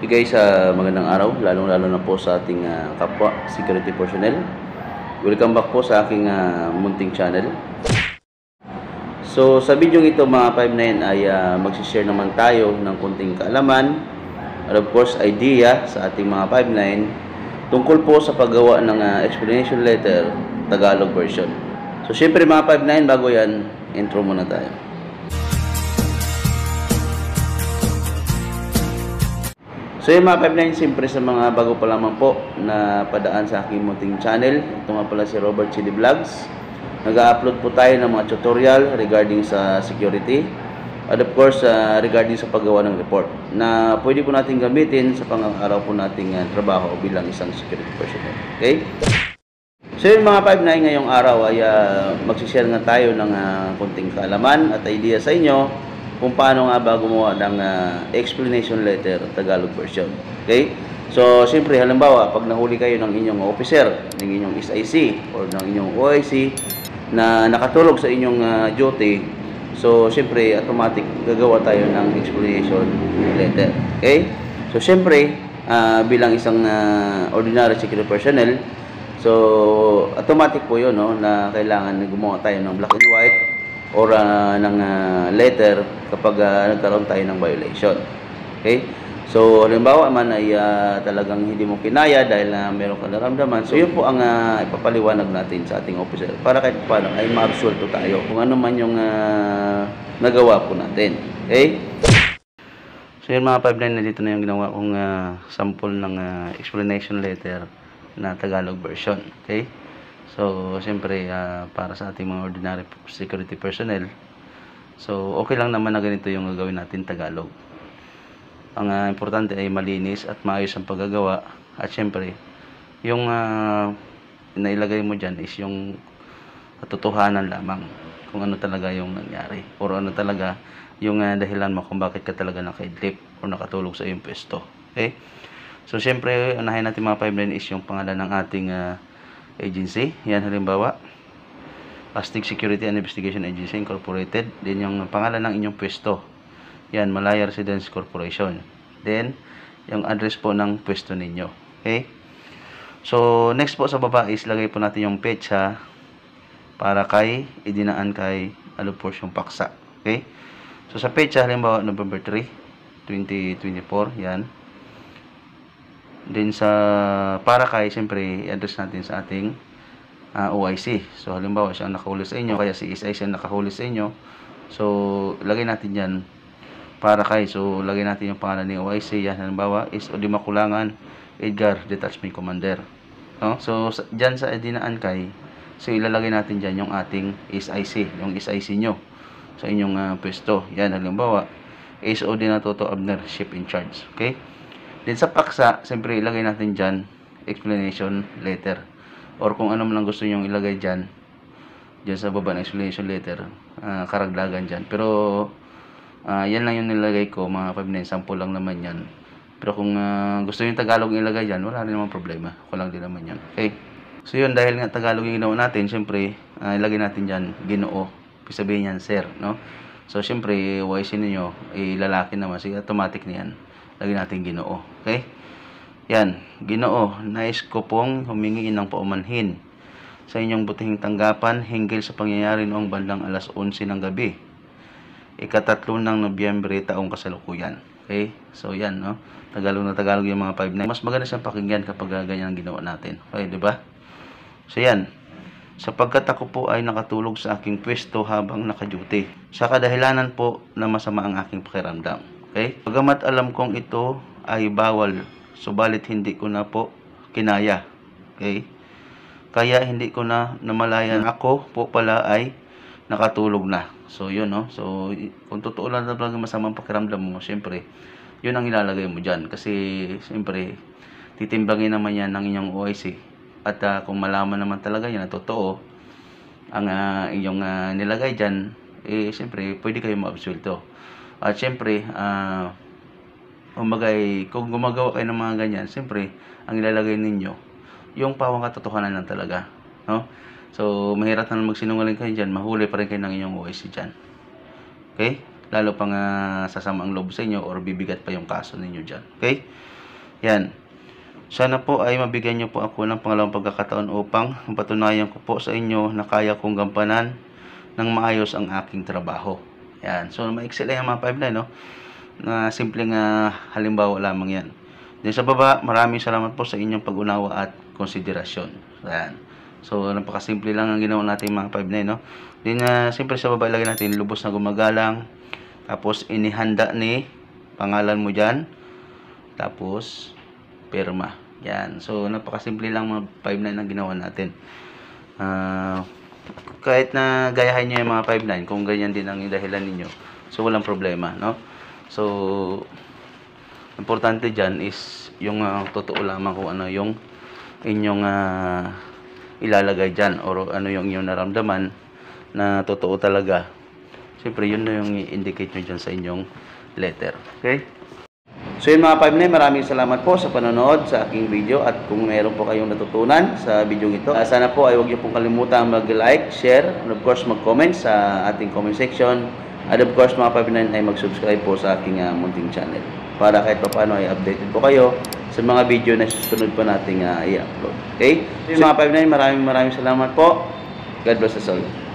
Hey guys, magandang araw, lalong-lalo na po sa ating kapwa security personnel. Welcome back po sa aking munting channel. So sa video ito mga 59 ay magsishare naman tayo ng konting kaalaman at of course idea sa ating mga 59 tungkol po sa paggawa ng explanation letter Tagalog version. So syempre mga 59, bago yan, intro muna tayo. So yung mga 59, siyempre sa mga bago pa lamang po na padaan sa aking munting channel, ito nga pala si Robert Chidi Vlogs. Nag-upload po tayo ng mga tutorial regarding sa security at of course regarding sa paggawa ng report na pwede po natin gamitin sa pang-araw po nating trabaho bilang isang security personnel. Okay? So yung mga 59 ngayong araw ay magsishare nga tayo ng konting kaalaman at idea sa inyo kung paano nga ba gumawa ng explanation letter Tagalog version. Okay? So, siyempre, halimbawa, pag nahuli kayo ng inyong officer, ng inyong SIC, or ng inyong OIC, na nakatulog sa inyong duty, so, siyempre, automatic gagawa tayo ng explanation letter. Okay? So, siyempre, bilang isang ordinary security personnel, so, automatic po yun, no, na kailangan gumawa tayo ng black and white or ng letter kapag nagkaroon tayo ng violation. Okay? So, halimbawa man ay talagang hindi mo kinaya dahil meron ka naramdaman. So, yun po ang ipapaliwanag natin sa ating officer para kahit paano ay ma-absuelto tayo kung ano man yung nagawa po natin. Okay? So, yun mga 59 na dito na yung ginawa kong sample ng explanation letter na Tagalog version. Okay? So, siyempre, para sa ating mga ordinary security personnel, so, okay lang naman na ganito yung gagawin natin Tagalog. Ang importante ay malinis at maayos ang paggagawa. At syempre, yung nailagay mo dyan is yung katotohanan lamang kung ano talaga yung nangyari or ano talaga yung dahilan mo kung bakit ka talaga nakaidlip o nakatulog sa iyong pwesto. Okay? So, syempre, unahin natin mga 5 is yung pangalan ng ating agency. Yan, halimbawa, Astig Security and Investigation Agency Incorporated. Then, yung pangalan ng inyong pwesto. Yan, Malaya Residence Corporation. Then, yung address po ng pwesto ninyo. Okay? So, next po sa baba is lagay po natin yung petsa para kay idinaan kay Alupors yung paksa. Okay? So, sa petsa, halimbawa, November 3, 2024. Yan. Then, sa para kay, siyempre, i-address natin sa ating OIC. So, halimbawa, siya ang nakahuli sa inyo, kaya si SI siya nakahuli sa inyo. So, lagay natin yan para kay. So, lagay natin yung pangalan ni OIC. Yan, halimbawa, is Odi Makulangan, Edgar, Detachment Commander. No? So, dyan sa dinaan kay, so, ilalagay natin dyan yung ating SIC, yung SIC nyo sa inyong pwesto. Yan, halimbawa, SOD na Toto Abner, Ship in Charge. Okay? Then, sa paksa, siyempre, ilagay natin dyan, explanation letter. Or kung ano man lang gusto nyo ilagay dyan sa baba ng explanation letter, karagdagan dyan. Pero, yan lang yung nilagay ko, mga 5 sample lang naman yan. Pero kung gusto yung Tagalog ilagay dyan, wala rin naman problema. Walang din naman yan. Okay? So yun, dahil nga Tagalog yung ginawa natin, syempre, ilagay natin dyan, Ginoo. Sabihin yan, sir. No? So, syempre, YC ninyo, lalaki naman. Sige, automatic na yan. Lagay natin Ginoo. Okay? Yan. Ginoo, nais ko pong humingi ng paumanhin sa inyong butihing tanggapan hinggil sa pangyayari noong bandang alas 11 ng gabi. Ika-3 ng Nobyembre taong kasalukuyan. Okay? So, yan, no? Tagalog na Tagalog yung mga 5 na. Mas maganda siyang pakinggan kapag ganyan ang ginawa natin. Okay, di ba? So, yan. Sapagkat ako po ay nakatulog sa aking pwesto habang naka-duty. Sa kadahilanan po na masama ang aking pakiramdam. Okay? Bagamat alam kong ito ay bawal, subalit hindi ko na po kinaya. Okay? Kaya hindi ko na namalayan. Ako po pala ay nakatulog na. So, yun, no? So, kung totoo lang talaga masamang pakiramdam mo, syempre, yun ang ilalagay mo dyan. Kasi, syempre, titimbangin naman yan ng inyong OIC. At kung malaman naman talaga yan na totoo, ang inyong nilagay dyan, syempre, pwede kayo ma-absuelto. At syempre, kung gumagawa kayo ng mga ganyan, syempre, ang ilalagay ninyo, yung pawang katotohanan lang talaga. No? So, mahirap na magsinungaling kayo dyan, mahuli pa rin kayo ng inyong OIC dyan. Okay? lalo pang sasama ang loob sa inyo or bibigat pa yung kaso ninyo dyan. Okay? Yan. Sana po ay mabigyan nyo po ako ng pangalawang pagkakataon upang patunayan ko po sa inyo na kaya kong gampanan ng maayos ang aking trabaho. Yan. So, ma-excel lang yung mga 5 no? Na simpleng halimbawa lamang yan. Then sa baba, maraming salamat po sa inyong pag-unawa at konsiderasyon. Yan. So, napakasimple lang ang ginawa natin mga 5 no? Then, siyempre sa baba, ilagay natin lubos na gumagalang. Tapos, inihanda ni pangalan mo dyan. Tapos, pirma. Yan. So, napakasimple lang mga 5-9 ang ginawa natin. Kahit na gayahin nyo yung mga 5-9, kung ganyan din ang dahilan ninyo, so, walang problema, no? So, importante dyan is yung totoo lamang kung ano yung inyong ilalagay dyan or ano yung inyong naramdaman na totoo talaga. Siyempre, yun na yung i-indicate nyo dyan sa inyong letter. Okay? So yun mga 5-9, maraming salamat po sa panonood sa aking video at kung meron po kayong natutunan sa video ito, sana po ay huwag niyo pong kalimutan mag-like, share, and of course mag-comment sa ating comment section. At of course mga 5-9 ay mag-subscribe po sa aking munting channel para kahit pa paano ay updated po kayo sa mga video na susunod pa nating i-upload. Okay? So yun mga 5-9, maraming salamat po. God bless us all.